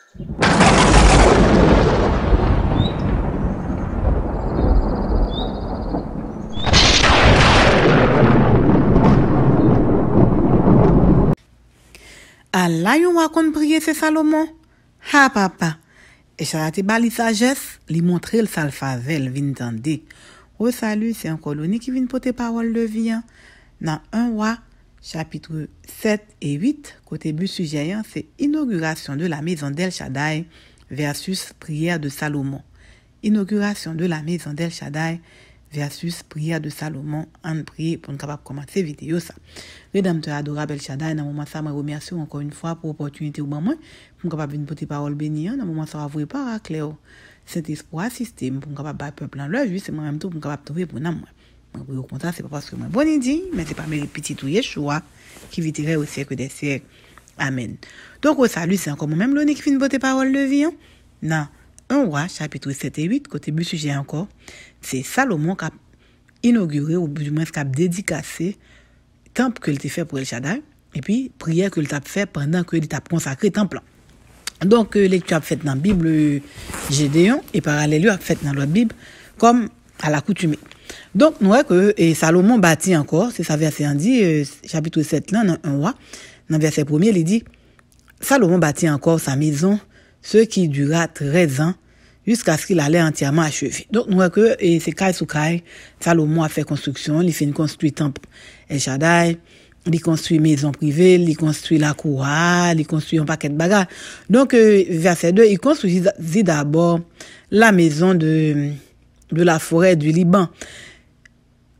Allah yon wakon prier c'est Salomon. Ha papa. Et ça te bali sagesse, li montre le salfavel vin tande. Au salut, c'est un colonie qui vient porter parole de vie. Dans 1 roi, chapitre 7 et 8, côté but sujet, c'est inauguration de la maison d'El Shaddai versus prière de Salomon. Inauguration de la maison d'El Shaddai versus prière de Salomon. On prie pour nous capable commencer vidéo ça. Rédempteur adorable El Shaddai, dans moment ça, je remercie encore une fois pour l'opportunité ou moi pour capable venir porter parole bénie. Dans moment ça, vous pas clair. Saint-Esprit assister pour capable battre peuple en leur vie, c'est moi même tout pour capable trouver pour moi. Au contraire, c'est pas parce que moi bon dit, mais c'est pas mes petits tout Yeshua qui vivrait au siècle des siècles. Amen. Donc au salut, c'est encore moi-même l'unique qui finit porter parole de vie. Non. 1 roi, chapitre 7 et 8, côté but sujet encore, c'est Salomon qui a inauguré, ou du moins qui a dédicacé temple que il a fait pour El Shaddai, et puis prière que il a fait pendant que il a consacré temple. Donc, lecture a fait dans la Bible Gédéon, et parallèle a fait dans l'autre Bible, comme à l'accoutumée. Donc, nous voyons que Salomon bâtit encore, c'est ça verset 1 dit, chapitre 7 là, dans 1 roi, dans verset 1er, il dit, Salomon bâtit encore sa maison, ce qui dura 13 ans, jusqu'à ce qu'il allait entièrement achevé. Donc, nous voyons que c'est Kai sous Kai, Salomon a fait construction, il fait une construit temple El Shaddai, il construit maison privée, il construit la cour, il construit un paquet de bagages. Donc, verset 2, il construit d'abord la maison de la forêt du Liban,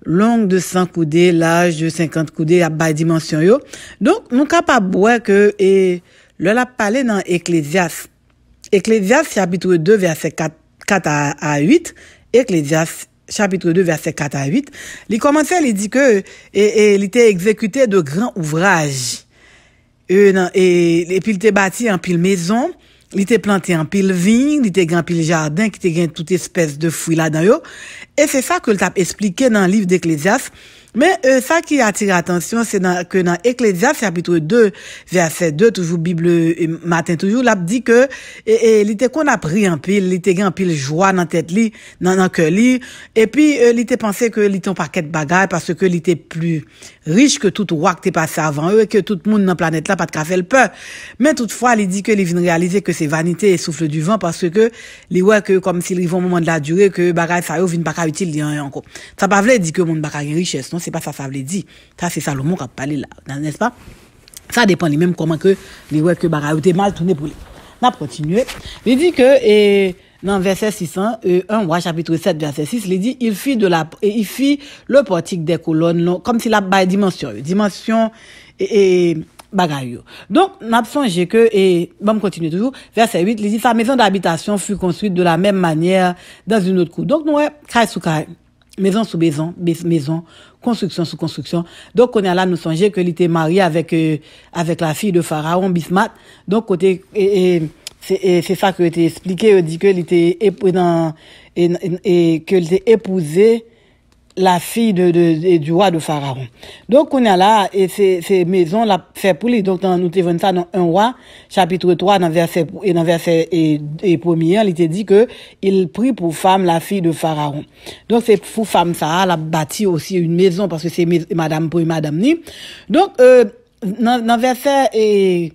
longue de 100 coudées, large de 50 coudées, à bas dimension yo. Donc, nous capables de voir que, le l'a parlé dans Ecclésiaste, chapitre 2, verset 4 à 8, Ecclésiaste, chapitre 2, verset 4 à 8, il commençait, il dit que, il était exécuté de grands ouvrages. Et puis il était bâti en pile maison, il était planté en pile vigne, il était en pile jardin, qui était toute espèce de fruits là-dedans yo. Et c'est ça que il t'a expliqué dans le livre d'Ecclésiaste. Mais ça qui attire l'attention, c'est que dans Ecclésiaste chapitre 2, verset 2, toujours Bible matin toujours, là dit que il était qu'on a pris en pile, il était en pile joie dans tête li, dans cœur li, et puis il était pensé que il était un paquet de bagages parce que il était plus riche que tout roi qui était passé avant eux et que tout le monde dans la planète là pas de faire le peur. Mais toutefois, il dit que il vient réaliser que c'est vanité et souffle du vent parce que il voit que comme s'il arrive au moment de la durée que bagages ça yo vinn pas utile encore. Ça pas veut dire que monde pas richesse, non, c'est pas ça veut dire. Ça c'est Salomon qui a parlé là, n'est-ce pas? Ça dépend lui-même comment que les ouais que bagaille était mal tourné pour lui. On a continué. Il dit que dans verset 600, 1 roi chapitre 7 verset 6, il dit il fit le portique des colonnes comme s'il a bail dimension et bagaille. Donc n'a songé que bon continue toujours verset 8, il dit sa maison d'habitation fut construite de la même manière dans une autre cour. Donc nous caille sous caille, maison sous maison, construction sous construction. Donc on est là nous songer que il était marié avec la fille de Pharaon Bismat. Donc côté c'est ça que était expliqué, dit que il était que il était épousé la fille du roi de Pharaon. Donc on est là et ces maisons là fait pour lui. Donc nous te vend ça dans 1 roi chapitre 3 dans verset premier, il était dit que il prit pour femme la fille de Pharaon. Donc c'est pour femme ça, elle a bâti aussi une maison parce que c'est madame pour madame ni. Donc dans verset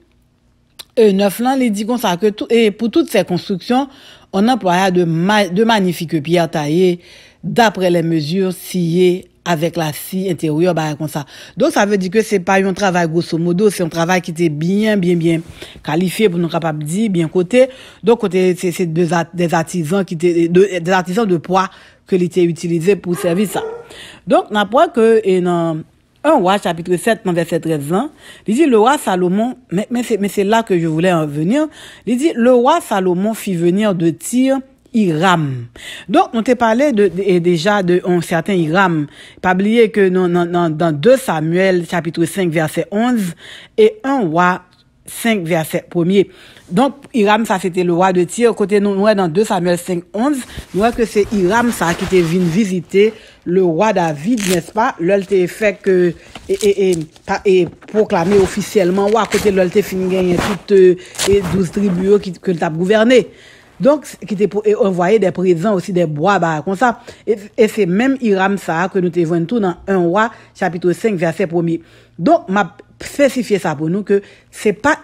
9 là, il dit comme ça que pour toutes ces constructions, on employa de magnifiques pierres taillées d'après les mesures sciées avec la scie intérieure, comme ça. Donc, ça veut dire que c'est pas un travail grosso modo, c'est un travail qui était bien qualifié pour nous capables de dire, bien coté. Donc, côté, c'est des artisans des artisans de poids que l'étaient utilisés pour servir ça. Donc, on apprend que, dans 1 roi, chapitre 7, dans verset 13, il dit, le roi Salomon, mais c'est là que je voulais en venir, il dit, le roi Salomon fit venir de Tyr Hiram. Donc, on t'a parlé déjà de un certain Hiram. Pas oublier que dans 2 Samuel, chapitre 5, verset 11, et 1 roi 5, verset 1er. Donc, Hiram, ça, c'était le roi de Tyr. Côté nous, dans 2 Samuel 5, 11, nous voyons que c'est Hiram, ça, qui était venu visiter le roi David, n'est-ce pas? L'autre fait que et proclamé officiellement ou à côté de l'olté fin gagné toutes 12 tribus que le t'a gouverné. Donc qui était pour envoyer des présents aussi des bois bah comme ça et c'est même Hiram ça que nous te voyons tout dans 1 roi chapitre 5 verset 1er. Donc m'a spécifié ça pour nous que c'est pas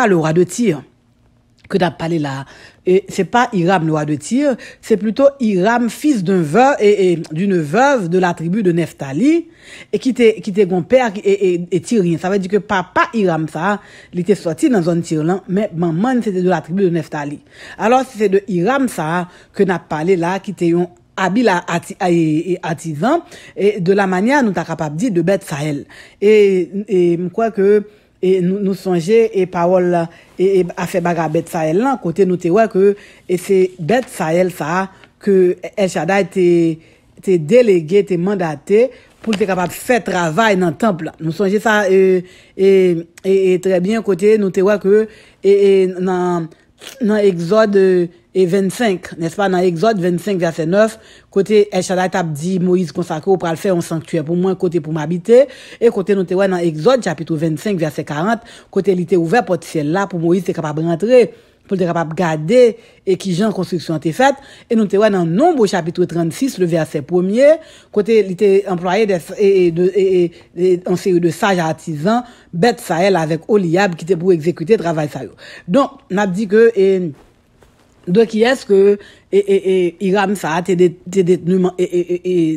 le roi de Tyr que t'as parlé là. Et c'est pas Hiram le roi de Tyr, c'est plutôt Hiram fils d'un veuve et d'une veuve de la tribu de Nephtali et qui était gon père et Tyrien. Ça veut dire que papa Hiram ça, il était sorti dans zone Tyr là, mais maman c'était de la tribu de Nephtali. Alors c'est de Hiram ça que n'a parlé là qui était un habile artisan et de la manière nous t'a capable dire de Beth Sahel. Et je crois que et nous songer et parole et a fait bagarre Beth Sahel là côté nous te ouais que et c'est Beth Sahel ça que El Shaddai t'es délégué t'es mandaté pour être capable faire travail dans le temple nous songer ça et très bien côté nous te ouais que et dans Exode 25, n'est-ce pas, dans Exode 25, verset 9, côté El Shaddai t'a dit Moïse consacré pour le faire un sanctuaire pour moi, côté pour m'habiter, et côté nous te ouais dans Exode chapitre 25, verset 40, côté il était ouvert porte ciel là pour Moïse, t'es capable de rentrer, pour être capable de garder et qui genre construction était faite, et nous te ouais dans Nombre chapitre 36, le verset 1er, côté il était employé en série de sages artisans, Beth Sahel avec Oliab qui était pour exécuter le travail ça. Donc, on a dit que, donc, est-ce que, Hiram ça,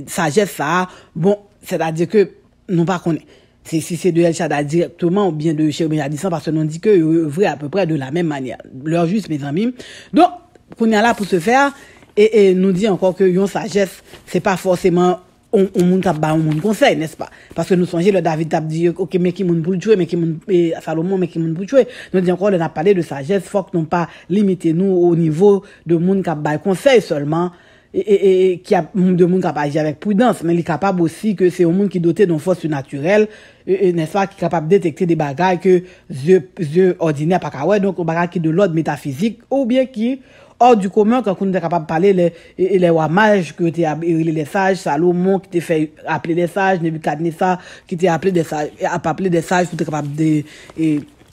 sagesse ça, bon, c'est-à-dire que, non pas qu'on est. Si c'est de El Shaddai directement ou bien de Jérémie Adissan, parce que nous dit que vrai à peu près de la même manière. Leur juste, mes amis. Donc, qu'on est là pour se faire, et nous dit encore que yon sagesse, c'est pas forcément on moun t'a ba on moun conseil, n'est-ce pas? Parce que nous songeons le David t'a dit OK mais qui moun pour jouer mais qui moun Salomon mais qui moun pour jouer. Nous dit encore on a parlé de sagesse, faut que non pas limiter nous au niveau de moun t'a ba conseil seulement et qui a de moun capable agir avec prudence mais il est capable aussi que c'est un monde qui doté d'une force naturelle n'est-ce pas qui est capable de détecter des bagages que yeux ordinaires pas capable donc bagages qui de l'ordre métaphysique ou bien qui hors du commun quand on est capable de parler les rois mages que tu les sages Salomon qui t'a fait appeler des sages Nebuchadnezzar qui t'a appelé des sages pour être capable de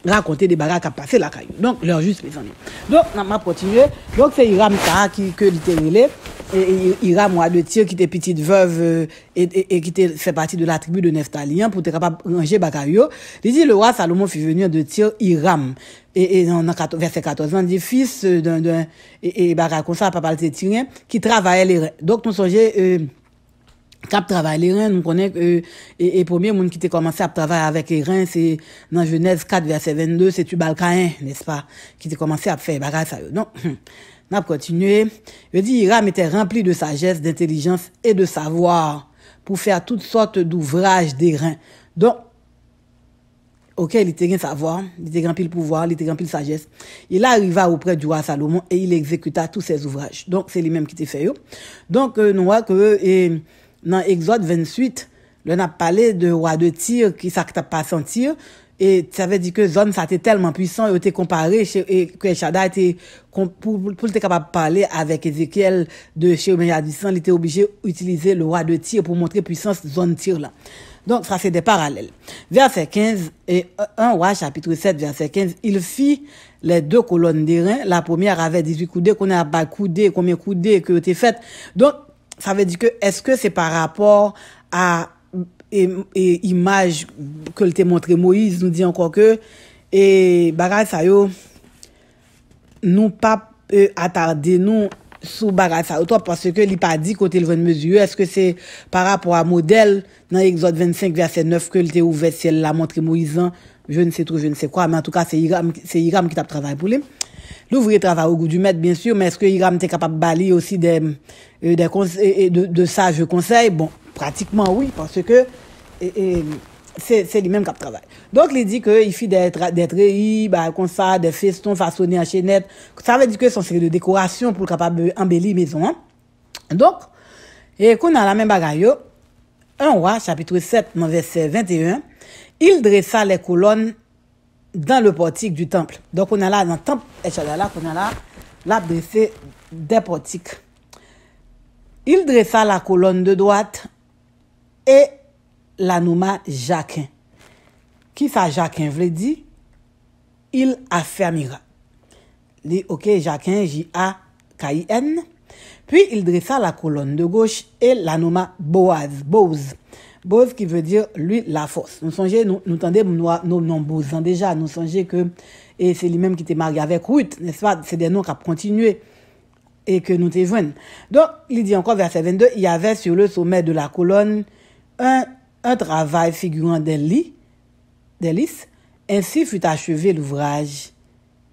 raconter des bagages qui a passé la caillou. Donc leur juste mes amis. Donc on m'a continué. Donc c'est Hiram ça qui que littéralement et Hiram roi de Tyr qui était petite veuve et qui était fait partie de la tribu de Nephtali pour être capable de ranger bagaille. Il dit le roi Salomon fut venu de Tyr Hiram et dans verset 14 on dit fils d'un et bagaille comme ça papa le Tyrien qui travaillait les reins. Donc nous songez cap travail les reins nous connaît que et premier monde qui était commencé à travailler avec les reins c'est dans Genèse 4 verset 22 c'est Tubal-Caïn n'est-ce pas qui était commencé à faire bagarre ça donc n'a continué je dis Hiram était rempli de sagesse d'intelligence et de savoir pour faire toutes sortes d'ouvrages des reins donc OK, il était grand savoir, il était rempli le pouvoir, il était rempli de sagesse. Il arriva auprès du roi Salomon et il exécuta tous ses ouvrages. Donc c'est lui-même qui t'a fait. Donc nous voit que dans Exode 28, on a parlé de roi de Tyr qui ça t'a pas sentir et ça veut dire que zone ça était tellement puissant, il était comparé et que Shaddai était pour être capable de parler avec Ézéchiel de Jérémie Adissan, il était obligé d'utiliser le roi de Tyr pour montrer puissance zone Tyr là. Donc, ça, c'est des parallèles. Verset 15, et 1 roi, chapitre 7, verset 15, il fit les 2 colonnes d'airain. La première avait 18 coudées, qu'on a pas coudées, combien coudées que t'es faites. Donc, ça veut dire que, est-ce que c'est par rapport à, image que le t'ai montré Moïse, nous dit encore que, et, bagage ça yo, nous pas, attarder nous, sous bagage ça toi parce que il pas dit côté le 20 mesure est-ce que c'est par rapport à modèle dans Exode 25 verset 9 que il était ouvert ciel la montré Moïse je ne sais trop je ne sais quoi mais en tout cas c'est Hiram qui t'a travaillé pour lui l'ouvrier travaille au goût du maître bien sûr mais est-ce que Hiram était capable de balayer aussi des conseils de sages conseils bon pratiquement oui parce que c'est lui-même qui travaille. Donc il dit que il fit d'être réunis comme ça des festons façonnés en chaînette. Ça veut dire que son série de décoration pour capable embellir maison. Hein? Donc et qu'on a la même bagaille 1 roi chapitre 7 verset 21, il dressa les colonnes dans le portique du temple. Donc on a là dans le temple là qu'on a là dressé des portiques. Il dressa la colonne de droite et la nomme Jacquin. Qui ça Jacquin veut dire? Il affermira. Ok, Jacquin, J-A-K-I-N. Puis il dressa la colonne de gauche et la nomma Boaz. Boaz qui veut dire lui la force. Nous songeons, nous tendez nos noms Boaz déjà. Nous songeons que et c'est lui-même qui était marié avec Ruth, n'est-ce pas? C'est des noms qui ont continué et que nous te joignent. Donc, il dit encore verset 22, il y avait sur le sommet de la colonne un travail figurant des lys. Ainsi fut achevé l'ouvrage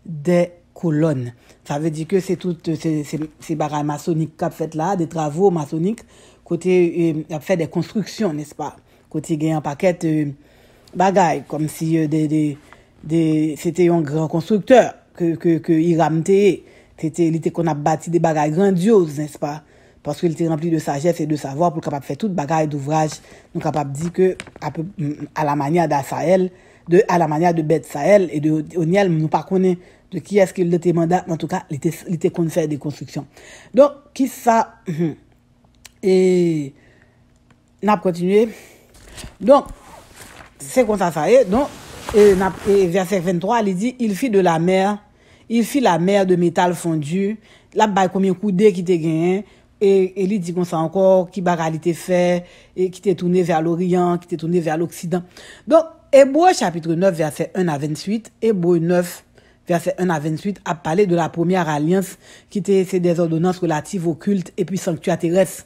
des colonnes. Ça veut dire que c'est toutes ces bagages maçonniques qu'a fait là, des travaux maçonniques, côté a fait des constructions, n'est-ce pas? Côté gagne un paquet bagages comme si c'était un grand constructeur que Hiram était il était qu'on a bâti des bagages grandioses, n'est-ce pas? Parce qu'il était rempli de sagesse et de savoir pour capable faire tout bagages d'ouvrage, nous capable dire que à la manière d'Asaël, à la manière de Beth Saël et de Oniel, nous pas connaît de qui est-ce qu'il était mandat, mais en tout cas, il était qu'on fait des constructions. Donc, qui ça et n'a continué. Donc, c'est comme ça est. Donc, et verset 23, il dit il fit la mer de métal fondu, là bas combien coudé qui était gagné et il dit comme ça encore qui bagalité fait et qui était tourné vers l'Orient, qui était tourné vers l'Occident. Donc, Hébreux chapitre 9 verset 1 à 28, Hébreux 9 verset 1 à 28 a parlé de la première alliance qui était c'est des ordonnances relatives au culte et puis sanctuaire terrestre.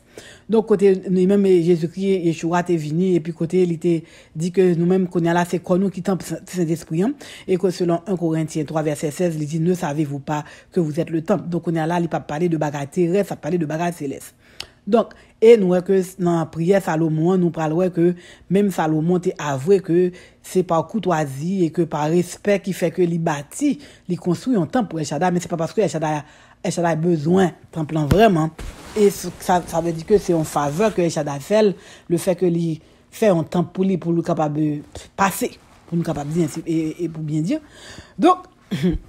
Donc côté nous-mêmes Jésus-Christ Yeshua est venu et puis côté il était dit que nous-mêmes qu'on est là c'est quoi nous qui temple Saint-Esprit et que selon 1 Corinthiens 3 verset 16 il dit ne savez-vous pas que vous êtes le temple. Donc on est là il pas parler de bagarre terrestre, ça parler de bagarre céleste. Donc et nous que dans la prière Salomon nous parlons que même Salomon est avoué que c'est par courtoisie et que par respect qui fait que il bâtit, il construit un temple pour El Shaddai, mais c'est pas parce que El Shaddai a besoin temple vraiment et ça veut dire que c'est en faveur que El Shaddai fait le fait que il fait un temple pour lui capable de passer pour nous capable dire et pour bien dire. Donc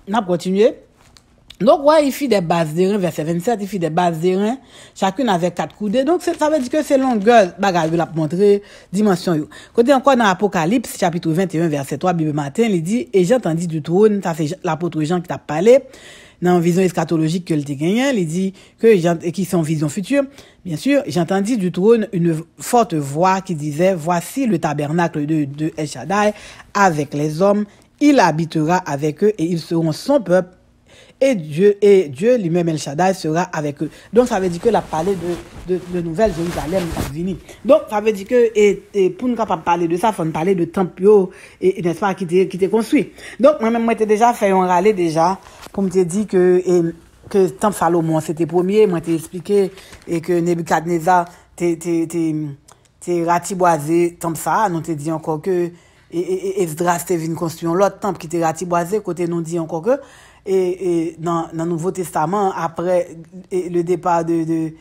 on a continué. Donc, ouais, il fit des bases de reins, verset 27, il fit des bases de reins, chacune avec 4 coudées. Donc, ça veut dire que c'est longueur, bagage, la montrer, dimension, yo. Côté encore dans Apocalypse, chapitre 21, verset 3, Bible matin, il dit, et j'entendis du trône, ça c'est l'apôtre Jean qui t'a parlé, dans une vision eschatologique que il gagné, il dit que, qui sont vision future. Bien sûr, j'entendis du trône une forte voix qui disait, voici le tabernacle de El Shaddai avec les hommes, il habitera avec eux et ils seront son peuple. Et Dieu lui-même El Shaddai sera avec eux. Donc ça veut dire que la parler de Nouvelle Jérusalem est venue. Donc ça veut dire que et pour nous capable parler de ça, faut nous parler de temple et n'est-ce pas qui était construit. Donc moi-même moi déjà fait un râler déjà pour me dire que temple Salomon c'était premier, moi t'ai expliqué et que Nebuchadnezzar t'es ratiboisé temple ça, nous t'ai dit encore que et Esdras t'est venu construire l'autre temple qui était ratiboisé côté nous dit encore que et dans le Nouveau Testament après le départ de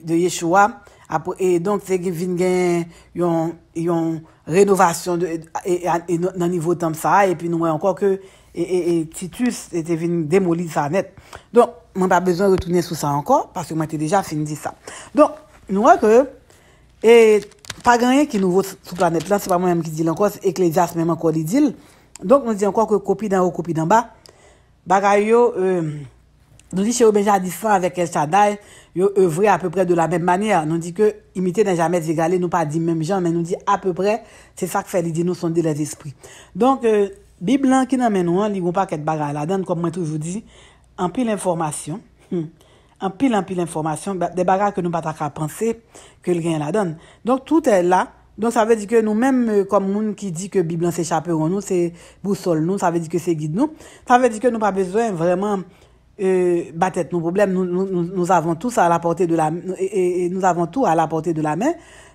Yeshua après et donc c'est vinn une rénovation et dans niveau temple ça et puis nous voyons encore que et Titus était venu démolir ça net. Donc moi pas besoin de retourner sur ça encore parce que moi j'ai déjà fini de ça. Donc nous voyons que et pas rien qui nouveau sur planète là, c'est pas moi même qui dit encore, c'est Ecclésiaste même encore il dit. Donc nous dit encore que copie d'en haut copie d'en bas. Bagay yo, nous dit chez Obeja dit ça avec El Shaddai, yo œuvrer à peu près de la même manière. Nous dit que imiter n'est jamais égalé, nous pas dit même gens, mais nous dit à peu près, c'est ça que fait l'idée nous sonder les esprits. Donc, Bible qui n'a men nous, li vont pas qu'être bagay la donne, comme moi toujours dit, en pile information, en pile information, des bagages que nous pas qu'à penser que le gain la donne. Donc, tout est là. Donc ça veut dire que nous-mêmes, comme monde qui dit que Bible c'est chaperon nous, c'est boussole nous, ça veut dire que c'est guide nous. Ça veut dire que nous pas besoin vraiment battre nos problèmes. Nous avons tout ça à la portée de la et nous avons tout à la portée de la main.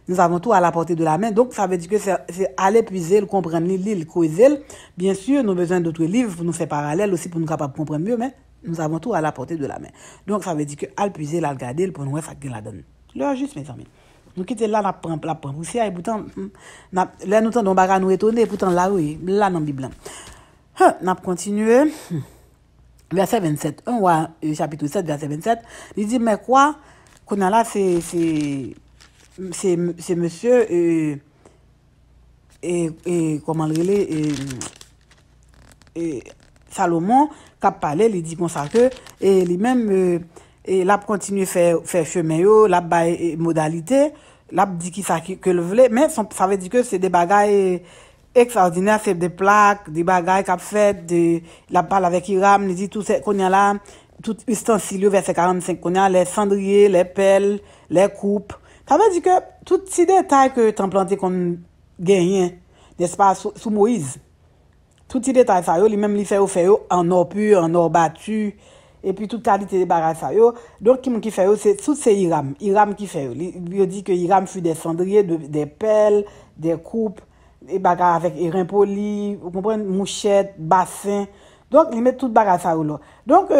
Nous avons tout à la portée de la main. Donc ça veut dire que c'est aller puiser, comprendre l'île, creuser. Bien sûr, nous avons besoin d'autres livres pour nous faire parallèle aussi pour nous capable comprendre mieux, mais nous avons tout à la portée de la main. Donc ça veut dire que aller puiser, aller regarder pour nous voir ça qui la donne. Là juste mes amis. Nous quitter là la prend poussière et pourtant là nous tendons bagarre nous étonner pourtant là oui là dans Bible n'a continuer verset 27 chapitre 7 verset 27 il dit mais quoi qu'on a là c'est monsieur et comment le et Salomon qui parlé, il dit comme ça que et lui-même et l'a continué faire chemin yo, l'a bail modalité, l'a dit qui ça que le voulait, mais ça veut dire que c'est des bagailles extraordinaires, c'est des plaques, des bagailles qu'a fait de la parle avec Hiram, il dit tout ça qu'on y a là, tout ustensile verset 45 qu'on y a les cendriers, les pelles, les coupes. Ça veut dire que tous ces détails que t'as planté qu'on gagne, n'est-ce pas, sous Moïse. Tous ces détails ça yo, lui-même li fait en or pur, en or battu et puis toute qualité de bagages ça yo. Donc qui fait c'est tout c'est Hiram qui fait. Il dit que Hiram fut des cendriers, des pelles, des coupes, des bagages avec airain poli, vous comprenez, mouchette, bassin. Donc il met tout bagage ça là. Donc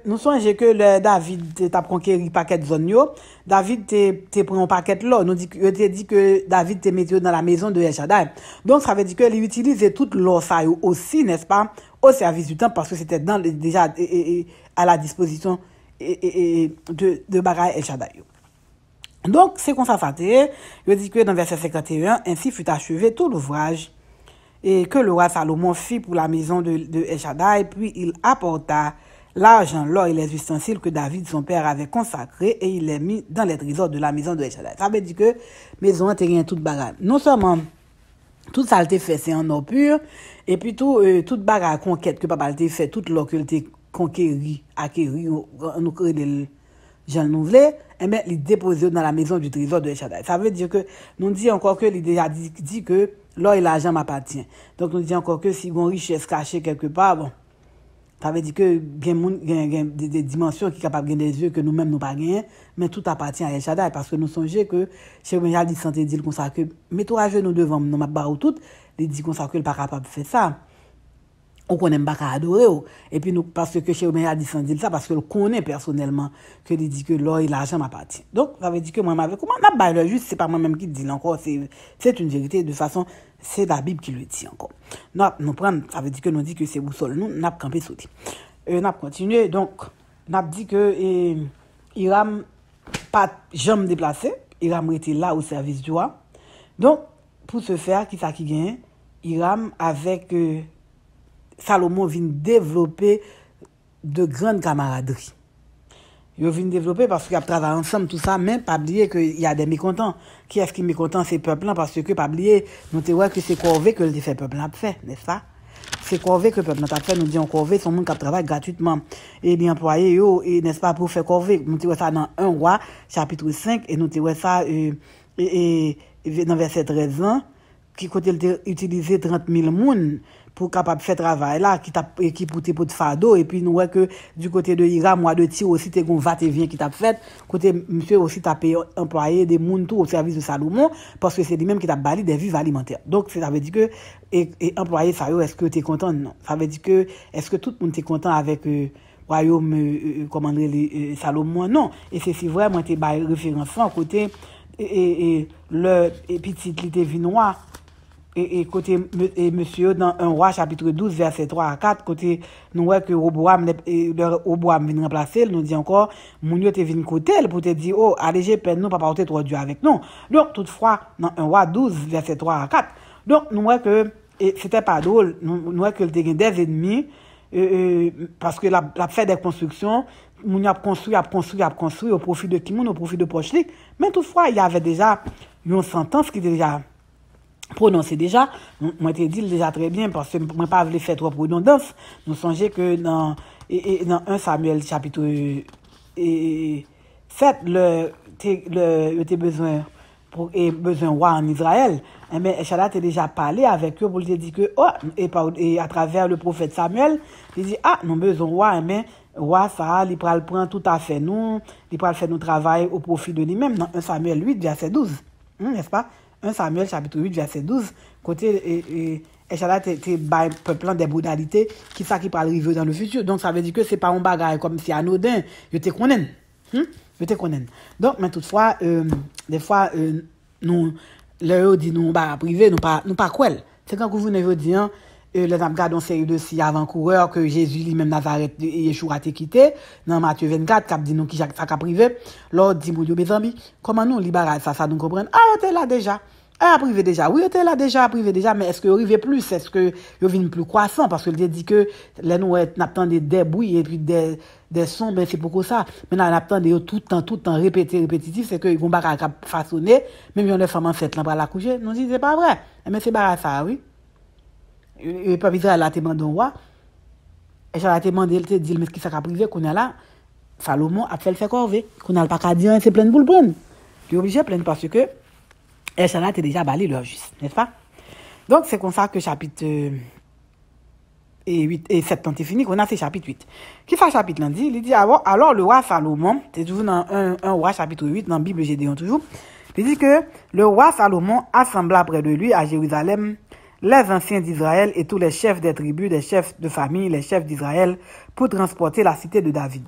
nous songeons que le David t'a conquéri paquet de zone yo. David te prend un paquet là, nous dit que David te met dans la maison de El Shaddai. Donc ça veut dire que il utilise toute l'or ça aussi, n'est-ce pas, au service du temple parce que c'était déjà à la disposition de bagaille El Shaddai. Donc c'est comme ça il dit que dans verset 51, ainsi fut achevé tout l'ouvrage et que le roi Salomon fit pour la maison de El Shaddai, puis il apporta l'argent, l'or et les ustensiles que David, son père, avait consacrés et il les mit dans les trésors de la maison de El Shaddai. Ça veut dire que maison a rien toute bagarre. Non seulement tout ça a été fait, c'est en or pur, et puis toute bagarre conquête que papa a été fait, toute l'or que a été conquéri, acquéri, nous créé des gens nouvelés, et bien, il déposé dans la maison du trésor de El Shaddai. Ça veut dire que, nous dit encore que, il déjà dit que l'or et l'argent m'appartient. Donc, nous dit encore que si on richesse cachée quelque part, bon, ça veut dire que il y a des dimensions qui sont capables de des yeux que nous-mêmes nous pas gagner, mais tout appartient à El Shaddai parce que nous songeons que chez Benja dit santé dit comme ça que mettons à genoux devant nous m'a barou tout, il dit comme ça que il pas capable de faire ça. On connaît pas adorer et puis nous parce que chez Benja dit santé ça parce que le connaît personnellement que il dit que l'or et l'argent m'appartient. Donc ça veut dire que moi m'avait comment n'a pas le juste c'est pas moi même qui dit encore c'est une vérité de façon c'est la Bible qui le dit encore. Nous prendre ça veut dire que nous dit que c'est boussole nous n'a campé sauté. N'a continué donc n'a dit que Hiram pas jamais déplacé, Hiram était là au service du roi. Donc pour ce faire qui ça qui gagne Hiram avec Salomon vient développer de grandes camaraderies. Ils viennent développer parce qu'ils travaillent ensemble, tout ça, mais pas oublier qu'il y a des mécontents. Qui est-ce qui est mécontent? C'est le peuple, parce que, pas oublier, nous te voyons que c'est corvée que le fait peuple a fait, n'est-ce pas? C'est corvée que le peuple a fait, nous disons corvée, son monde qui travaille gratuitement. Et les employés, et n'est-ce pas, pour faire corvée. Nous te voyons ça dans 1 roi, chapitre 5, et nous te voyons ça, dans verset 13 ans, qui côté utiliser 30 000 moun pour capable faire travail là qui pour de fardeau et puis nous voit que du côté de Hiram moi de tir aussi t'es gon va et vient qui t'a fait côté monsieur aussi t'a payé employé des moun tout au service de Salomon parce que c'est lui même qui t'a bali des vivres alimentaires. Donc ça veut dire que et employé ça est-ce que tu es content? Non. Ça veut dire que est-ce que tout le monde est content avec royaume comment dire Salomon? Non. Et c'est si vraiment tu bail référence en côté et le petit était vinois et côté monsieur dans 1 roi chapitre 12 verset 3 à 4 côté nous voit que Roboam vient remplacer nous dit encore moun yo te vinn côté pour te dire oh alléger peine nous pas porter trop Dieu avec nous. Donc toutefois dans 1 roi 12 verset 3 à 4 donc nous voit que c'était pas drôle nous voit que il était des ennemis parce que la fait des constructions moun a construit au profit de qui moun au profit de Pochlik mais toutefois il y avait déjà une sentence qui déjà prononcé déjà moi te dit déjà très bien parce que moi pas voulu faire trop redondance nous songez que dans 1 Samuel chapitre 7 le besoin pour besoin roi en Israël mais Echala a déjà parlé avec eux pour lui dire que et à travers le prophète Samuel il dit nous besoin roi mais roi ça il pral prendre tout à fait nous il pral faire nous travail au profit de lui-même dans 1 Samuel 8 verset 12 n'est-ce pas 1 Samuel chapitre 8 verset 12 côté Echala te bail peuple des modalités qui ça qui peut arriver dans le futur donc ça veut dire que c'est pas un bagage comme si anodin je te connais donc mais toutefois des fois nous leur dit nous pas privé nous pas quoi c'est quand vous ne veut dire les regardons série de si avant-coureurs que Jésus lui-même Nazareth Yeshua t'a quitté dans Matthieu 24 qui dit nous qui ça privé l'autre dit mon Dieu mes amis comment nous libérer ça nous comprendre t'es là déjà a privé déjà. Oui, était là déjà, privé déjà, mais est-ce que arrivé plus? Est-ce que il vient plus croissant? Parce que il dit que là, nous, n'attendons des bruits et puis des sons, ben c'est pourquoi ça. Maintenant, on attend tout le temps, répétitif, c'est qu'ils vont pas façonner, même si on est femme enceinte, là, pour la coucher. Nous dit, c'est pas vrai. Mais c'est pas ça, oui. Et puis, Israël là, te demandé roi. Et ça a été demandé, il te dit, mais ce qui s'est privé, qu'on a là, Salomon a fait le faire corvée. Qu'on a le pas dire, c'est plein de boules prendre. Il est obligé de plein parce que, et ça là, t'es déjà balé leur juste, n'est-ce pas? Donc, c'est comme ça que chapitre 8 et 7 est fini, qu'on a fait chapitre 8. Qui fait chapitre lundi? Il dit, alors le roi Salomon, c'est toujours dans un roi chapitre 8, dans la Bible Gédéon toujours, il dit que le roi Salomon assembla près de lui à Jérusalem les anciens d'Israël et tous les chefs des tribus, des chefs de famille, les chefs d'Israël, pour transporter la cité de David.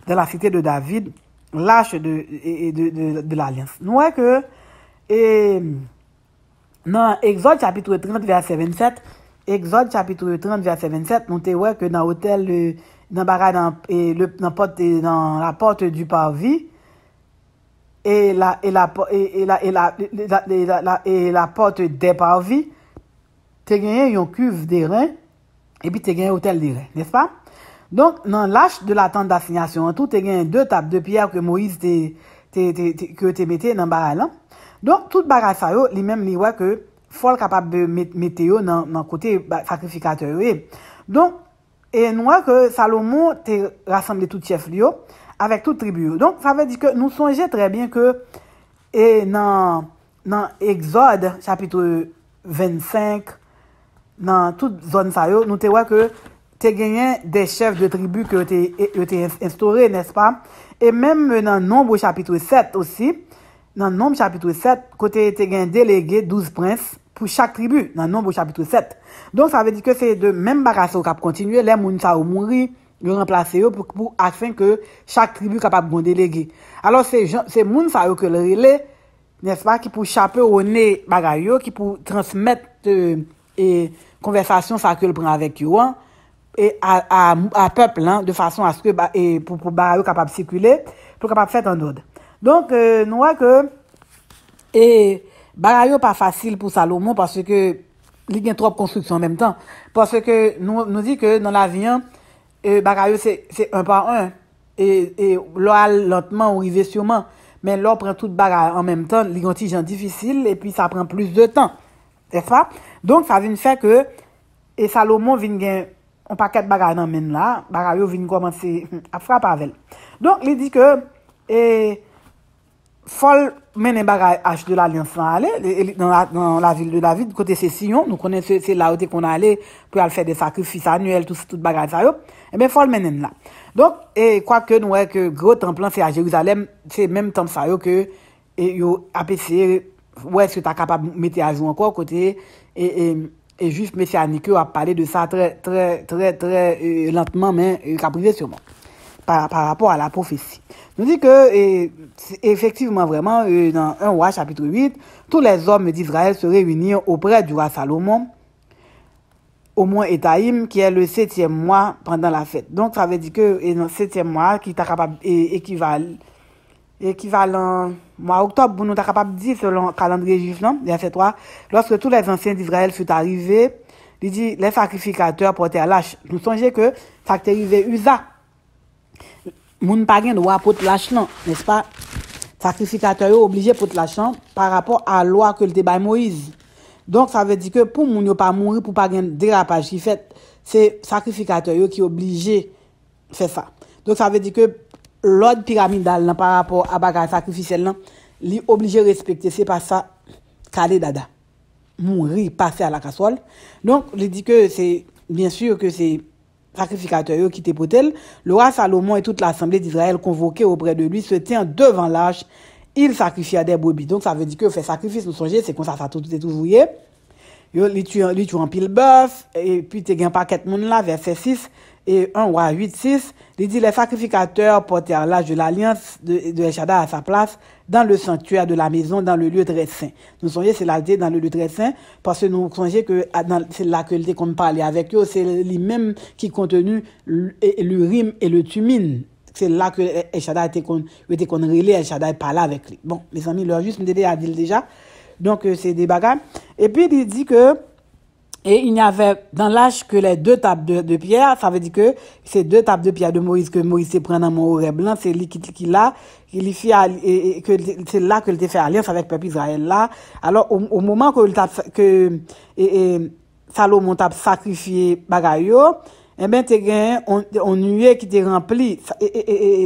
Dans la cité de David, l'arche de l'Alliance. Nous voyons que, dans Exode chapitre 30, verset 27, Exode chapitre 30, verset 27, nous voyons que dans l'hôtel, dans la porte du parvis, et la porte des parvis, tu as gagné une cuve des reins, et puis tu as gagné un hôtel des reins, n'est-ce pas? Donc, dans l'arche de la tente d'assignation, tout, tu as gagné 2 tables de pierre que Moïse que tu mettais dans le baril. Donc, tout bagage ça, lui-même, il voit que faut capable de mettre dans le côté sacrificateur. Donc, et nous voyons que Salomon t'a rassemblé tout chef avec toute tribu. Donc, ça veut dire que nous songeons très bien que, et dans Exode, chapitre 25, dans toute zone ça, nous te voyons que tu as gagné des chefs de tribu que tu as instaurés, n'est-ce pas? Et même dans Nombre chapitre 7 aussi, dans Nombre chapitre 7, côté tu as gagné délégué 12 princes pour chaque tribu, dans Nombre chapitre 7. Donc ça veut dire que c'est de même bagage qui continuer, les gens ça mourir, ils remplacer afin que chaque tribu capable de déléguer. Alors c'est moun ça que le relais, n'est-ce pas, qui pour chaper au nez bagay qui pour transmettre et conversation ça que le prend avec eux et à peuple de façon à ce que et pour bagay capable circuler, pour capable faire en ordre. Donc nous voyons que et bagay pas facile pour Salomon parce que il y a trop de construction en même temps parce que nous dit que dans la vie bagay c'est un par un et lentement ou arriver sûrement mais l'on prend toute bagay en même temps, les gens difficile et puis ça prend plus de temps. N'est-ce pas? Donc ça vient faire que et Salomon vient gagner un paquet de bagay dans men là, bagay yo vient commencer à frapper avec. Donc il dit que et faut mener bagay H de l'Alliance aller dans la ville de David côté c'est Sion, nous connaissons c'est là où qu'on allait pour aller faire des sacrifices annuels tout bagay ça yo. Et ben faut le mener là. Donc et quoi que nous voyons que gros temple c'est à Jérusalem, c'est même temple ça yo que et yo APC ouais est-ce que tu es capable de mettre à jour encore côté et juste messianique a parlé de ça très lentement mais caprivé sûrement par rapport à la prophétie. Nous dit que effectivement vraiment dans 1 roi chapitre 8, tous les hommes d'Israël se réunirent auprès du roi Salomon au mont Étaïm qui est le 7e mois pendant la fête. Donc ça veut dire que dans le 7e mois qui est capable équivalent mois octobre pour nous être capable de dire selon le calendrier juif verset 3 lorsque tous les anciens d'Israël furent arrivés il dit les sacrificateurs portèrent l'âche. Nous songeons que ça t'est arrivé Usa moun pa gen droit pour l'âche non, n'est-ce pas? Sacrificateur obligé pour l'âche par rapport à la loi que le débat Moïse. Donc ça veut dire que pour moun yo pas mourir pour pas gen dérapage qui fait c'est sacrificateur qui obligé faire ça. Donc ça veut dire que l'ordre pyramidal par rapport à bagage sacrificiel là, li obligé respecter c'est pas ça calé dada. Mourir passer à la casserole. Donc il dit que c'est bien sûr que c'est sacrificateur qui était potel. Le roi Salomon et toute l'assemblée d'Israël convoquée auprès de lui se tient devant l'arche. Il sacrifia des brebis. Donc ça veut dire que fait sacrifice nous songez c'est comme ça tout est ouvrier. Yo li tu en pile bœuf et puis tu gen paquet monde là verset 6 et 1 roi 8-6, il dit les sacrificateurs portèrent l'âge de l'alliance de El Shaddai à sa place dans le sanctuaire de la maison, dans le lieu très saint. Nous songeons c'est là dans le lieu très saint parce que nous songeons que c'est là que le qu'on parlait avec eux, c'est lui-même qui contenu l'urim et le tumine. C'est là que El Shaddai était qu'on relais El Shaddai parlait avec lui. Bon, mes amis, leur juste me à dire déjà. Donc, c'est des bagages. Et puis, il dit que, et il y avait dans l'âge que les 2 tables de pierre, ça veut dire que c'est 2 tables de pierre de Moïse que Moïse s'est pris dans mon oreille blanc, c'est lui qui l'a, il fait, et que c'est là que il fait alliance avec le peuple Israël là. Alors, au moment que Salomon t'a sacrifié bagayo, eh ben, t'es gagné, on nuée qui t'est rempli,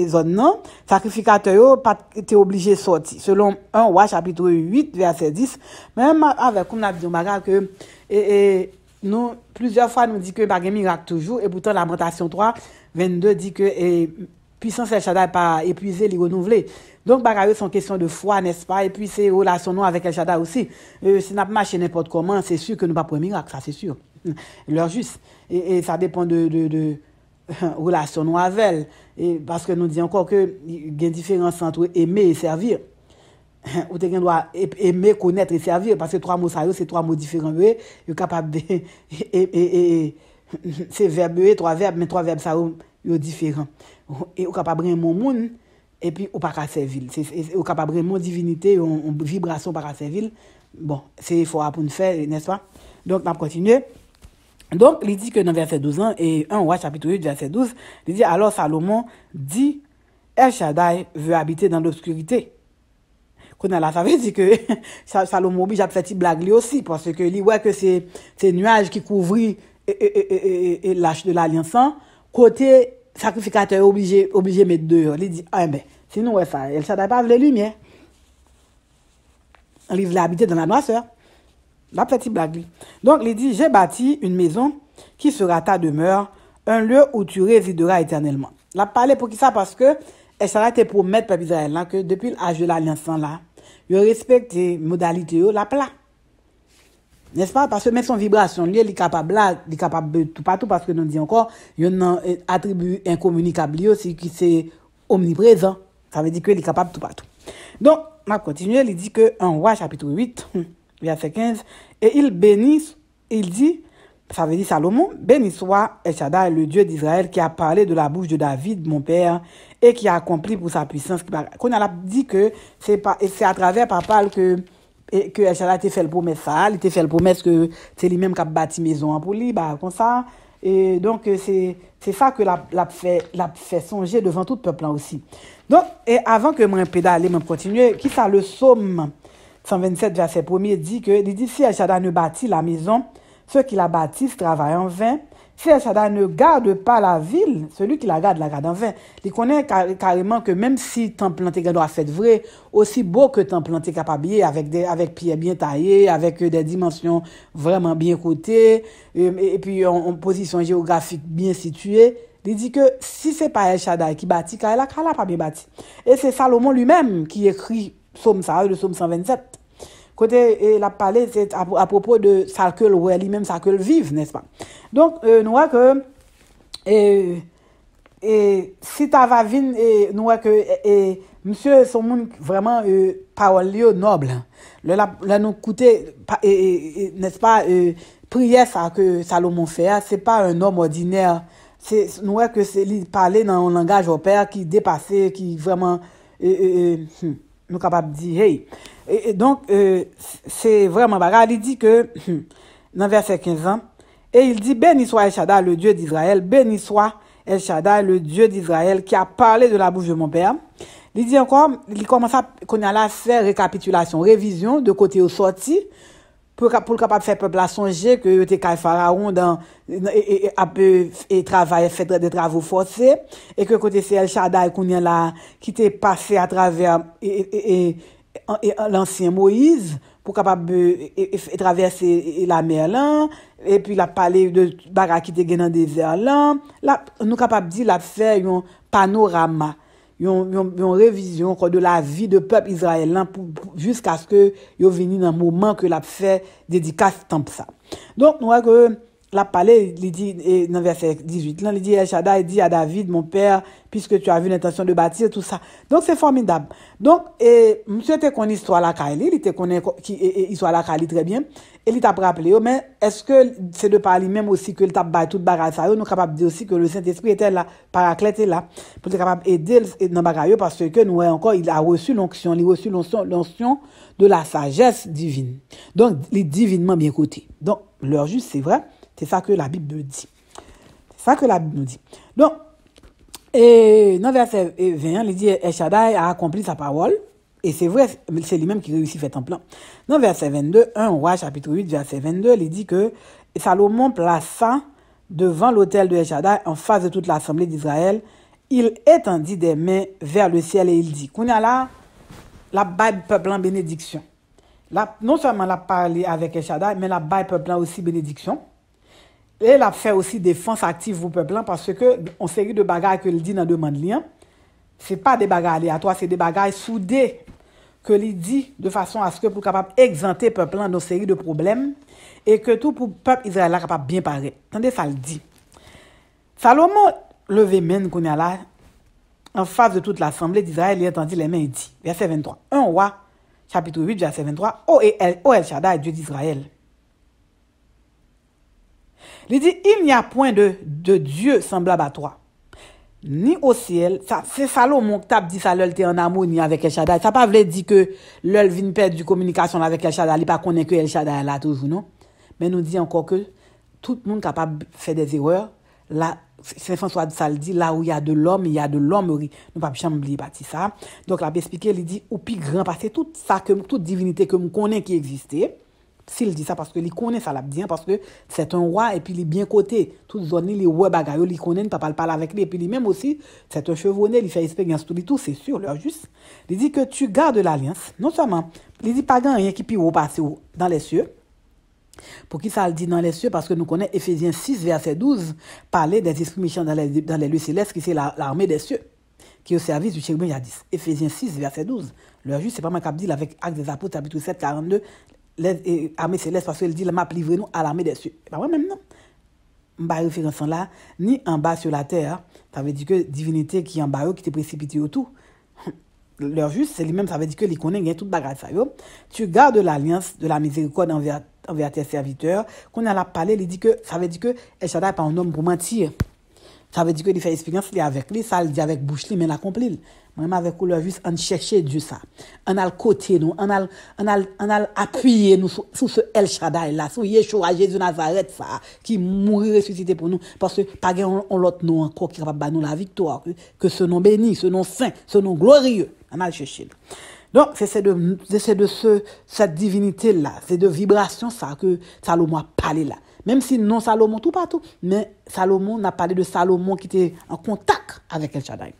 zone non, sacrificateur yo, t'es obligé de sortir. Selon 1 Roi, chapitre 8, verset 10, même avec, comme on a dit, que, nous, plusieurs fois, nous dit que, pas de miracle toujours, et pourtant, Lamentation 3, 22 dit que, puissance El Shaddai pas épuisé, les renouveler. Donc, bagaille sont question de foi, n'est-ce pas? Et puis, c'est relation nous avec El Shaddai aussi. Si n'a pas marché n'importe comment, c'est sûr que nous pas pour un miracle, ça, c'est sûr. Leur juste. Et ça dépend de relation nous avec elle. Et parce que nous disons encore que il y a une différence entre aimer et servir. Ou te doit aimer, connaître et servir. Parce que 3 mots, ça, c'est 3 mots différents. Vous êtes capable de, c'est verbe, 3 verbes, mais 3 verbes, ça, sont différents. Et ou capable de mon monde, et puis ou pas qu'à servir. Ou capable de mon divinité, une vibration par à servir. Bon, c'est il faut pour nous faire, n'est-ce pas? Donc, on va continuer. Donc, il dit que dans verset 12 ans, et 1 Roi chapitre 8, verset 12, il dit, alors Salomon dit, El Shaddai veut habiter dans l'obscurité. Là, ça veut dire que Salomon oblige à faire une blague lui aussi, parce que il voit que c'est nuages qui couvrent l'âge de l'alliance, côté sacrificateur obligé de mettre dehors. Il dit, ah ben, sinon, ouais, ça, El Shaddai pas les lumières. Il veut habiter dans la noirceur. La petite blague. Donc, il dit, j'ai bâti une maison qui sera ta demeure, un lieu où tu résideras éternellement. La parlé pour qui ça? Parce que elle s'arrête te promettre, peuple Israël, là, que depuis l'âge de l'alliance, là, il respecte les modalités, la plat. N'est-ce pas? Parce que même son vibration, lui, il est capable de tout partout, parce que nous dit encore, il y a un attribut incommunicable aussi qui c'est omniprésent. Ça veut dire qu'il est capable de tout partout. Donc, on va continuer, il dit que 1 Roi, chapitre 8, verset 15, et il bénit, il dit, ça veut dire Salomon, béni soit El Shaddai, le Dieu d'Israël, qui a parlé de la bouche de David, mon père, et qui a accompli pour sa puissance. Qu'on a dit que c'est à travers papa que El Shaddai t'a fait le promesse ça, il t'a fait le promesse que c'est lui-même qui a bâti maison pour lui, bah, comme ça. Et donc, c'est ça que l'a fait songer devant tout le peuple aussi. Donc, et avant que moi pédale, moi continuer, qui ça le psaume 127, verset 1er, dit que, il dit, si El Shaddai ne bâtit la maison, ceux qui la bâtissent travaillent en vain. Si El Shaddai ne garde pas la ville, celui qui la garde en vain. Il connaît carrément que même si temple planté doit fait vrai, aussi beau que temple planté capable avec pierre bien taillée, avec des dimensions vraiment bien cotées, et puis en position géographique bien située, il dit que si c'est pas El Shaddai qui bâtit, car elle a pas bien bâti. Et c'est Salomon lui-même qui écrit le psaume 127. Côté la parler c'est à propos de ça que lui-même ça que vive, n'est-ce pas? Donc nous voit que si tu vas venir nous voit que monsieur son monde vraiment parole noble. Là nous écouter n'est-ce pas prière ça que Salomon fait, c'est pas un homme ordinaire. C'est nous voit que c'est lui parler dans un langage au père qui dépassé, qui vraiment nous capable de dire hey. Et donc, c'est vraiment bagarre. Il dit que, dans verset 15 ans, et il dit, béni soit El Shaddai, le Dieu d'Israël, béni soit El Shaddai, le Dieu d'Israël, qui a parlé de la bouche de mon père. Il dit encore, il commence à, qu'on a là faire récapitulation, révision, de côté au sorti, pour le capable faire peuple à songer que était Pharaon dans et travail fait des travaux forcés et que côté c'est El Shaddai qu'on y là qui t'est passé à travers l'ancien Moïse pour capable traverser la mer là et puis la parler de bagarre qui était dans le désert là nous capable dire la faire un panorama une révision de la vie de peuple israélien jusqu'à ce que yo venu dans moment que l'a fait dédicace temple ça. Donc nous voit que la parlé, il dit, dans verset 18, là, il dit, El Shaddai dit à David, mon père, puisque tu as vu l'intention de bâtir, tout ça. Donc, c'est formidable. Donc, monsieur te connaît histoire la Kali, il te connaît histoire la Kali très bien, et il t'a rappelé, mais est-ce que c'est de par lui-même aussi que il t'a bâti toute bagarre ça, nous sommes capables de dire aussi que le Saint-Esprit était là, Paraclète est là, pour être capable d'aider dans bagarre, parce que nous, encore, il a reçu l'onction, il a reçu l'onction de la sagesse divine. Donc, il est divinement bien coté. Donc, l'heure juste, c'est vrai. C'est ça que la Bible dit. C'est ça que la Bible nous dit. Donc, et dans verset 20, il dit, El Shaddai a accompli sa parole. Et c'est vrai, c'est lui-même qui réussit fait en plan. Dans verset 22, 1 Roi, chapitre 8, verset 22, il dit que Salomon plaça devant l'autel de El Shaddai, en face de toute l'assemblée d'Israël, il étendit des mains vers le ciel et il dit, qu'on a là, la Bible peuple en bénédiction. Là, non seulement la parlé avec El Shaddai, mais la Bible peuple aussi bénédiction. Et elle a fait aussi défense active au peuple parce que on série de bagages que il dit dans demande lien, c'est pas des bagages aléatoires, c'est des bagages soudés que il dit de façon à ce que pour capable exempter peuple dans une série de problèmes et que tout pour peuple israélien capable bien paraître. Attendez ça le dit. Salomon levé main qu'on a là en face de toute l'assemblée d'Israël, il entendit les mains et dit verset 23. 1 Roi chapitre 8 verset 23. O El Shaddai Dieu d'Israël. Il dit, il n'y a point de Dieu semblable à toi, ni au ciel. Ça, c'est Salomon qui t'a dit ça, l'œil était en harmonie avec El Shaddai. Ça pas veut dire que l'œil vient perdre du communication avec El Shaddai, il pas connaît que El Shaddai là toujours, non? Mais nous dit encore que tout le monde est capable de faire des erreurs. Là, Saint François de Sales dit, là où il y a de l'homme, il y a de l'hommerie. Nous pas jamais oublier partie ça. Donc, la expliquer, il dit, ou plus grand, parce que toute ça, toute divinité que nous connaissons qui existait, s'il dit ça parce que il connaît ça l'a bien parce que c'est un roi et puis il est bien coté toute zone les roi bagaille il connaît pas parler avec lui et puis lui même aussi c'est un chevronné il fait expérience tout c'est sûr leur juste il dit que tu gardes l'alliance non seulement il dit pas rien qui peut passer dans les cieux pour qui ça le dit dans les cieux parce que nous connaissons Éphésiens 6 verset 12 parler des esprits méchants dans les lieux célestes qui c'est l'armée des cieux qui est au service du chérubin jadis Éphésiens 6 verset 12 leur juste c'est pas moi qui dit avec Actes des Apôtres chapitre 7 42 l'armée céleste parce qu'il dit la m'a livré nous à l'armée des cieux. Pas moi même non. M'ba référence là ni en bas sur la terre, ça veut dire que divinité qui en bas qui te précipité autour. Leur juste c'est lui-même ça veut dire que il connaît toute bagarre ça yo. Tu gardes l'alliance de la miséricorde envers tes serviteurs. Qu'on a la parler, il dit que ça veut dire que El Shaddai pas un homme pour mentir. Ça veut dire que il fait expérience avec lui, ça le dit avec bouche lui mais l'accomplit. Moi avec couleur juste en chercher Dieu ça. On a le côté nous, on a appuyer nous sur ce El Shaddai là, sur Yeshua Jésus Nazareth ça qui mourir ressuscité pour nous parce que pas on l'autre nom encore qui capable nous la victoire que ce nom béni, ce nom saint, ce nom glorieux. On a le chercher. Donc c'est de cette divinité là, c'est de vibration ça que Salomon a parlé là. Même si non Salomon tout partout, mais Salomon n'a parlé de Salomon qui était en contact avec El Shaddai.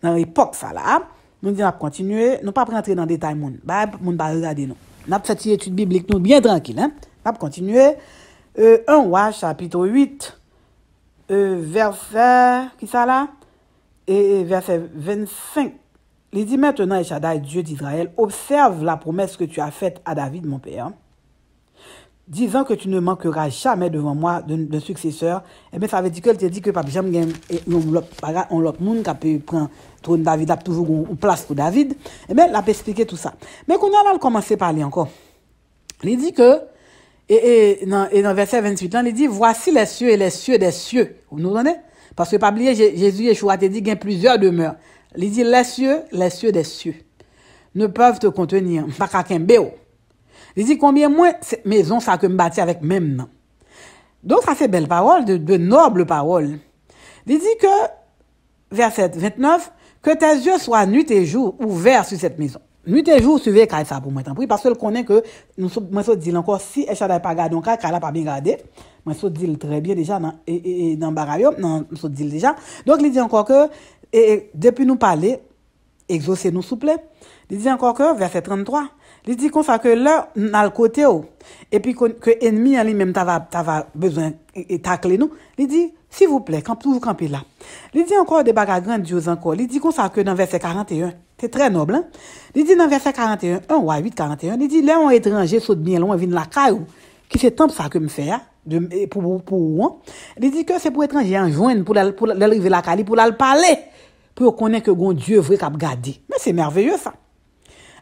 Dans l'époque ça là, nous disons continuer, nous pas rentrer dans détail moun pas regarder non. N'a fait une étude biblique nous bien tranquille hein. N'a continuer 1 Roi chapitre 8 verset qui ça là et verset 25. Il dit maintenant El Shaddai Dieu d'Israël, observe la promesse que tu as faite à David mon père. Disant que tu ne manqueras jamais devant moi de successeur, et bien ça veut dire que te dit que pas jamais on l'autre monde qui peut prendre trône David a toujours une place pour David, et bien la peut expliquer tout ça. Mais quand on a commencé à parler encore. Il dit que et dans verset 28 là, il dit voici les cieux et les cieux des cieux. Vous nous entendez? Parce que pas oublier Jésus Yeshua te dit qu'il y a plusieurs demeures. Il dit les cieux des cieux ne peuvent te contenir, pas qu'un béo. Il dit combien moins cette maison ça que me bâti avec même nom. Donc ça c'est belle parole, de noble parole. Il dit que verset 29 que tes yeux soient nuit et jour ouverts sur cette maison. Nuit et jour suivez car ça pour moi tant pis parce que connaît que nous moi ça dit encore si El Shaddai pas garder donc car là pas bien garder. Moi ça dit très bien déjà dans et dans barayo non ça dit déjà. Donc il dit encore que et depuis nous parler exaucez nous s'il vous plaît. Il dit encore que verset 33 il dit comme ça que là dans le côté et puis que ennemi en lui-même t'ava besoin et tacler nous. Il dit s'il vous plaît quand vous campez là. Il dit encore des bagages grandioses encore. Il dit comme ça que dans verset 41 c'est très noble hein. Il dit dans verset 41 1 Roi 8 41 il dit là un étranger saute bien loin vient la caille qui c'est temple ça que me fait pour il dit que c'est pour étranger en joindre pour l'arriver la Cali pour la parler pour connaître que gon Dieu vrai cap garder. Mais c'est merveilleux ça.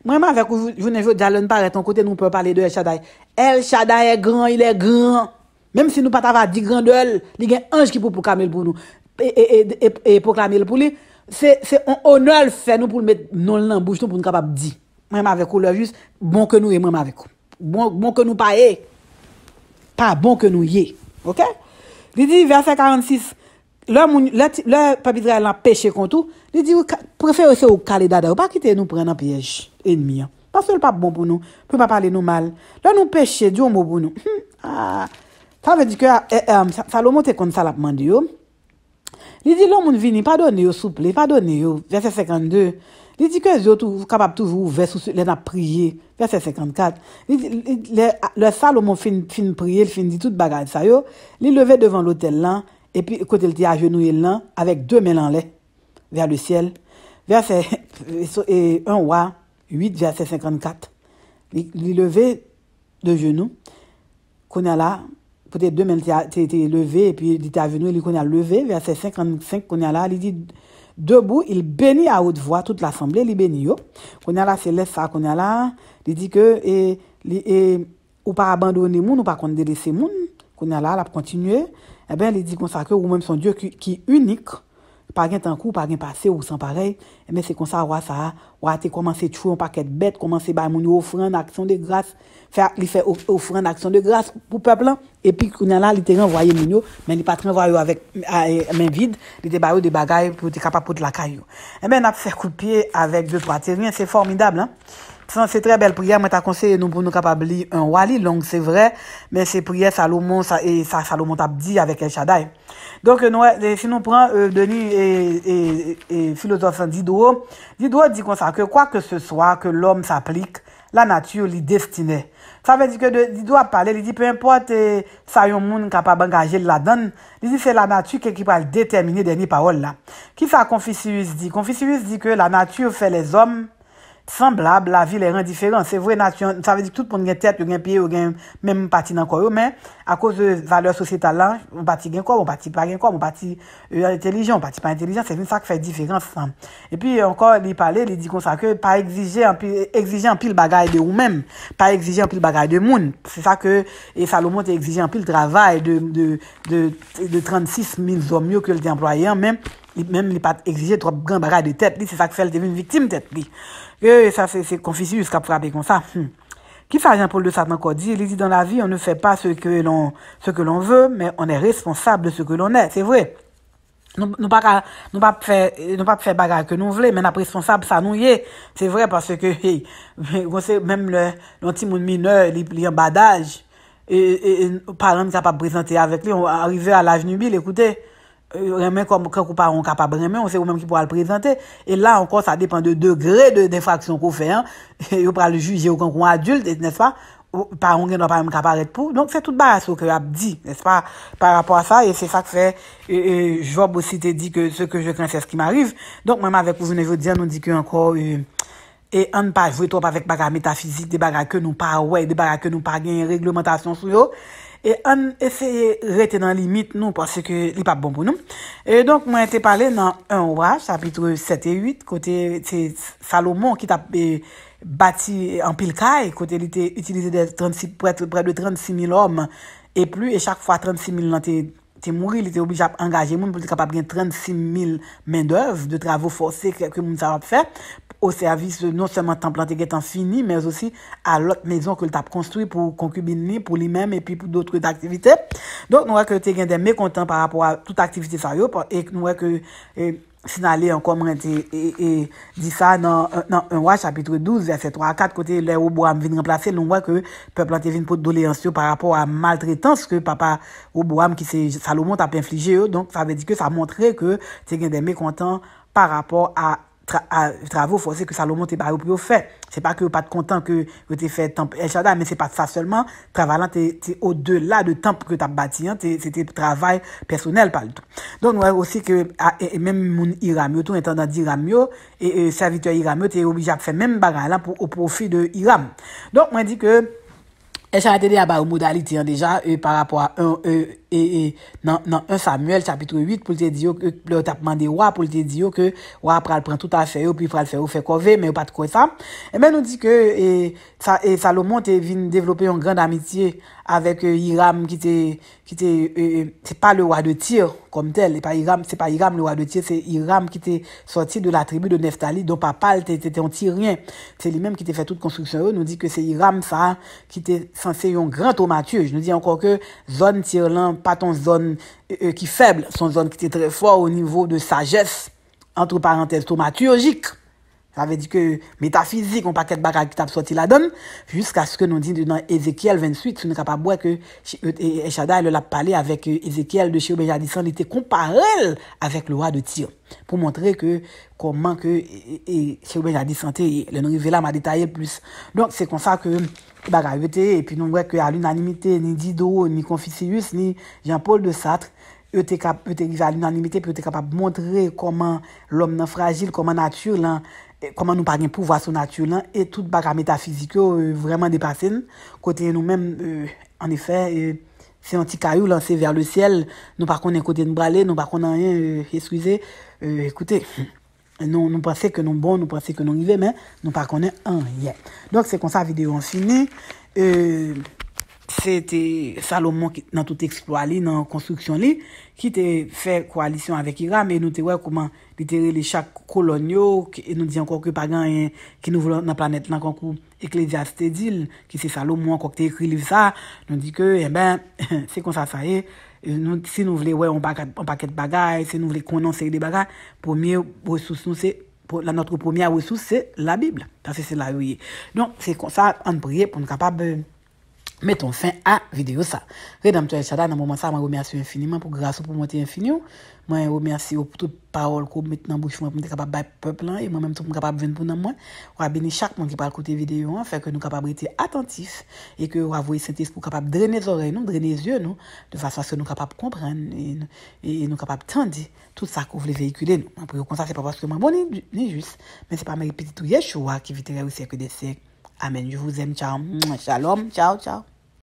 Moi avec vous ne veux dire ne paraît ton côté nous peut parler de El Shaddai. El Shaddai est grand, il est grand. Même si nous pas t'avoir dit grandeur, il y a un ange qui pour proclamer pour nous et proclamer pour lui. C'est un honneur fait nous pour mettre non dans bouche pour nous capable dire. Même avec vous juste bon que nous et même avec vous. Bon que nous pas bon que nous y. OK? Il dit verset 46 le peuple Israël a péché contre tout, il dit préfère c'est au caler dada, pas quitter nous prendre un piège ennemi. Parce que c'est pas bon pour nous, peut pas parler nous mal. Là nous péché Dieu mot pour nous. Ça veut dire que Salomon te comme ça l'a demandé yo. Il dit l'homme vini pardonner yo souple, pardonner yo verset 52. Il dit que Dieu tout capable toujours ouvert sous les n'a prier verset 54. Le Salomon fin prier, fin dit toute bagarre ça yo, il levé devant l'autel là et puis côté il était agenouillé là avec deux mains en l'air vers le ciel. Verset 1 roi 8 verset 54. Il levé de genoux qu'on a là peut-être deux mains étaient levées et puis il était agenouillé il qu'on a levé verset 55 qu'on a là il dit debout, il bénit à haute voix toute l'assemblée, il bénit yo. Qu'on a là, c'est laisse ça qu'on a là, il dit que ou pas abandonner moun, ou pas qu'on délaisser moun, qu'on a là, la continuer. Eh ben, il dit comme ça que ou même son Dieu qui est unique, pas gain temps coup, pas gain passé ou sans pareil. Eh ben, c'est comme ça, ou a commencé tuer un paquet de bêtes, commencer par moun offrande action de grâce, il fait offrande action de grâce pour peuple là. Et puis qu'on a là, il était renvoyé moun mais il pas renvoyé avec main vide, il était baillé des bagailles pour être capable de la caillou. Eh ben, on a fait coup de pied avec deux trois terriens, c'est formidable hein. C'est très belle prière, moi t'ai conseillé nous pour nous capable lire un wali long c'est vrai, mais c'est prière Salomon ça Salomon t'a dit avec El Shaddai. Donc nous si nous prend Denis et philosophe Diderot dit comme ça que quoi que ce soit que l'homme s'applique, la nature lui destinée. Ça veut dire que Diderot a parlé, il dit peu importe ça yon monde capable d'engager là-dedans, il dit c'est la nature qui va déterminer dernière parole là. Qui ça Confucius dit? Confucius dit que la nature fait les hommes semblable, la vie les rend différents. C'est vrai, ça veut dire que tout le monde a une tête, il a un pied, il a même parti dans le corps, mais à cause de valeurs sociétales, on partit un corps, on partit pas un corps, on partit intelligent, on partit pas intelligent, c'est ça qui fait différence. Et puis encore, il parlait, il dit comme ça que pas exiger un pile bagaille de ou-même, pas exiger un pile bagaille de monde. C'est ça que et Salomon t'a exigé un pile travail de 36 000 hommes mieux que le employé, même il pas exigé trop grand bagage de tête, c'est ça qui fait le devine victime tête lui. Et ça c'est Confucius qui a frappé comme ça. Qui fait Jean-Paul de Satan encore dit, il dit dans la vie on ne fait pas ce que l'on veut, mais on est responsable de ce que l'on est. C'est vrai. Nous pas faire bagarre que nous voulons mais n'a responsable ça nous y est. C'est vrai parce que même le petit monde mineur il en badage et parents capable présenter avec lui on arrivé à l'âge nubile écoutez remet comme quand pas on capable remet on sait même qui pourra le présenter et là encore ça dépend de degré d'infraction qu'on fait hein et on pourra le juger quand on adulte n'est-ce pas par on ne doit pas même capable pour donc c'est tout bas ce que a dit n'est-ce pas par rapport à ça et c'est ça que fait Job aussi te dit que ce que je crains c'est ce qui m'arrive donc même avec vous venez dire nous dit que encore et on ne pas jouer trop avec bagarre métaphysique des bagarres que nous pas ouais des bagarres que nous pas gain réglementation sur eux et on essayer rester dans limite nous parce que il pas bon pour nous et donc moi été parlé dans 1 roi chapitre 7 et 8 côté c'est Salomon qui t'a bâti en pile caille côté il était utilisé des 36 près de 36 000 hommes et plus et chaque fois 36 000 là t'es mourir il était obligé à engager monde pour être capable de 36 000 main d'œuvre de travaux forcés que monde ça va faire au service non seulement temple qui est fini mais aussi à l'autre maison que t'a construit pour concubine pour lui-même et puis pour d'autres activités donc nous voit que tu as des mécontents par rapport à toute activité ça et nous voit que signaler encore et dit ça dans 1 roi chapitre 12 verset 3 à 4 côté les Roboam vient remplacer nous voit que peuple a vient pour doléance par rapport à maltraitance que papa Roboam qui c'est Salomon t'a infligé donc ça veut dire que ça montrait que tu as des mécontents par rapport à travaux forcés que Salomon t'es pas pour faire c'est pas que pas content que tu fait temple El Shaddai mais c'est pas ça seulement travaillant t'es au-delà de temple que tu as bâti c'était travail personnel pas du tout donc nous aussi que et même mon Hiram tout étant dans Hiram et serviteur Hiram t'es obligé à faire même bagarre là pour au profit de Hiram donc moi dit que Et ça a été à modalité déjà par rapport à dans 1 Samuel chapitre 8 pour te dire que le t'a demandé roi pour te dire que roi pral prend tout à fait puis pral faire corvée mais pas de quoi ça. Et ben nous dit que Salomon te vinn développer une grande amitié avec Hiram qui c'est pas le roi de Tyr comme tel, c'est pas Hiram le roi de Tyr, c'est Hiram qui était sorti de la tribu de Nephtali dont papa était un Tyrien. C'est lui-même qui t'a fait toute construction. Nous dit que c'est Hiram ça qui était censé un grand thaumaturge. Je nous dis encore que zone Tyrlan pas ton zone qui faible, son zone qui était très fort au niveau de sagesse entre parenthèses thaumaturgique. Ça veut dire que métaphysique, on paquet de bagages qui t'a sorti la donne, jusqu'à ce que nous dit dans Ézéchiel 28, nous sommes capables de voir que Eshada, il a parlé avec Ézéchiel de chez Obéjadissan, il était comparé avec le roi de Tyr, pour montrer que, comment que, chez Obéjadissan, le nouveau là m'a détaillé plus. Donc, c'est comme ça que, bagages et puis nous voyons qu'à l'unanimité, ni Diderot, ni Confucius, ni Jean-Paul de Sartre, eux t'es arrivé à l'unanimité, puis eux t'es capable de montrer comment l'homme est fragile, comment nature, là, comment nous pas de pouvoir sur nature là et toute bagarre métaphysique vraiment dépassé côté nous-mêmes en effet c'est un petit caillou lancé vers le ciel nous pas connaît côté de braler nous pas connaît rien excusez écoutez nous pensons que nous bon nous pensons que nous arrivés mais nous pas connaît rien donc c'est comme ça vidéo en fini c'était Salomon qui dans tout exploit li dans construction li qui te fait coalition avec Hiram et nous te voir comment littérer les chaque colonio et nous dit encore que pas gain qui nous voulons dans planète là concours Ecclésiaste dit qui c'est Salomon encore qui écrit livre ça nous dit que eh ben c'est comme ça est nous si nous voulons ouais on paquet de bagages si nous voulons connaître des bagages première ressource nous c'est notre première ressource c'est la Bible parce que c'est la oui donc c'est comme ça on prie pour nous capable mettons fin à vidéo ça. Rédempteur Eshada dans moment ça, je remercie infiniment pour grâce pour monter infini. Moi remercie pour toute parole qu'on met dans bouche pour être capable de peuple et moi même tout capable venir pour moi. On va bénir chaque monde qui parle côté vidéo fait que nous capable être attentifs et que on va voir Saint-Esprit pour capable drainer les oreilles nous, drainer les yeux nous de façon à ce que nous capable comprendre et nous capable tendre tout ça qu'on veut véhiculer nous. Après comme ça c'est pas parce que moi bon ni juste mais c'est pas mes petits Yeshua qui vit réussir que des siècles. Amen. Je vous aime. Ciao. Shalom. Ciao, ciao.